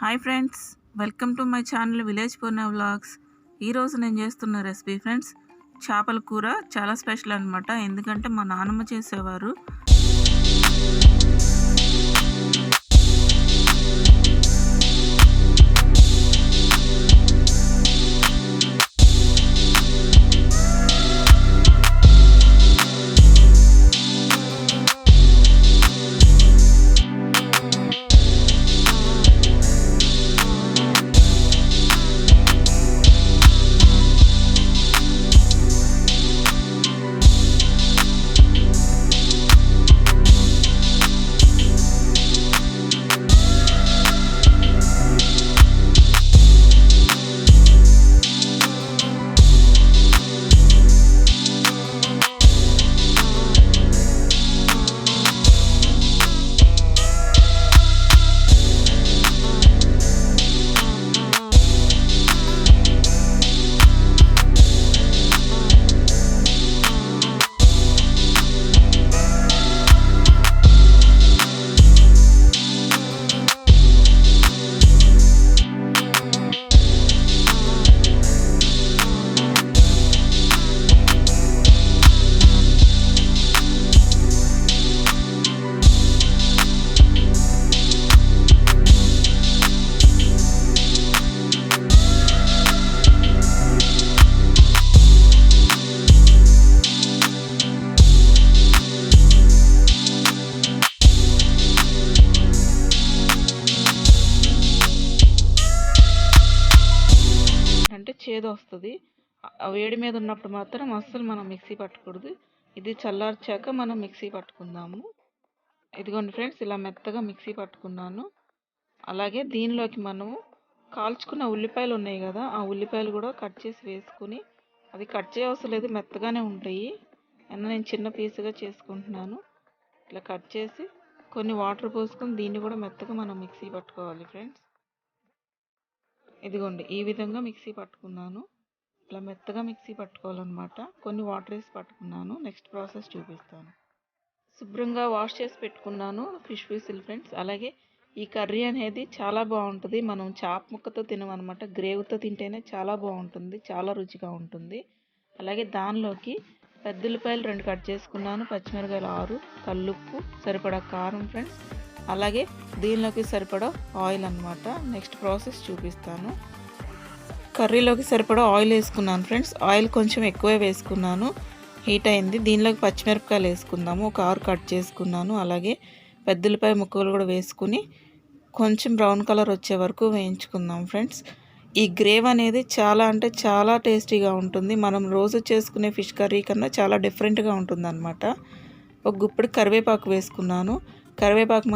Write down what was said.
Hi friends, welcome to my channel village Purna vlogs. ఈరోజు నేను చేస్తున్న రెసిపీ ఫ్రెండ్స్ చేపల కూర. చాలా స్పెషల్ అనమాట, ఎందుకంటే మా నాన్నమ్మ చేసేవారు. అంటే చేదు వస్తుంది. వేడి మీద ఉన్నప్పుడు మాత్రం అస్సలు మనం మిక్సీ పట్టకూడదు. ఇది చల్లార్చాక మనం మిక్సీ పట్టుకుందాము. ఇదిగోండి ఫ్రెండ్స్, ఇలా మెత్తగా మిక్సీ పట్టుకున్నాను. అలాగే దీనిలోకి మనము కాల్చుకున్న ఉల్లిపాయలు ఉన్నాయి కదా, ఆ ఉల్లిపాయలు కూడా కట్ చేసి వేసుకుని, అవి కట్ చేయవసరం లేదు, మెత్తగానే ఉంటాయి. నేను చిన్న పీసుగా చేసుకుంటున్నాను. ఇట్లా కట్ చేసి కొన్ని వాటర్ పోసుకొని దీన్ని కూడా మెత్తగా మనం మిక్సీ పట్టుకోవాలి ఫ్రెండ్స్. ఇదిగోండి, ఈ విధంగా మిక్సీ పట్టుకున్నాను. ఇట్లా మెత్తగా మిక్సీ పట్టుకోవాలన్నమాట. కొన్ని వాటర్ వేసి పట్టుకున్నాను. నెక్స్ట్ ప్రాసెస్ చూపిస్తాను. శుభ్రంగా వాష్ చేసి పెట్టుకున్నాను ఫిష్ పీసులు ఫ్రెండ్స్. అలాగే ఈ కర్రీ అనేది చాలా బాగుంటుంది. మనం చాప ముక్కతో తినమన్నమాట, గ్రేవీతో తింటేనే చాలా బాగుంటుంది, చాలా రుచిగా ఉంటుంది. అలాగే దానిలోకి పెద్దఉల్లిపాయలు 2 కట్ చేసుకున్నాను, పచ్చిమిరకాయలు 6, కల్లుప్పు, సరిపడా కారం ఫ్రెండ్స్. అలాగే దీనిలోకి సరిపడా ఆయిల్ అన్నమాట. నెక్స్ట్ ప్రాసెస్ చూపిస్తాను. కర్రీలోకి సరిపడా ఆయిల్ వేసుకున్నాను ఫ్రెండ్స్. ఆయిల్ కొంచెం ఎక్కువే వేసుకున్నాను, హీట్ అయింది. దీనిలోకి పచ్చిమిరపకాయలు వేసుకుందాము, ఒక 6 కట్ చేసుకున్నాను. అలాగే పెద్దఉల్లిపాయ ముక్కలు కూడా వేసుకుని కొంచెం బ్రౌన్ కలర్ వచ్చే వరకు వేయించుకుందాం ఫ్రెండ్స్. ఈ గ్రేవీ అనేది చాలా అంటే చాలా టేస్టీగా ఉంటుంది. మనం రోజు చేసుకునే ఫిష్ కర్రీ కన్నా చాలా డిఫరెంట్గా ఉంటుంది అన్నమాట. ఒక గుప్పెడు కరివేపాకు వేసుకున్నాను. కరివేపాకు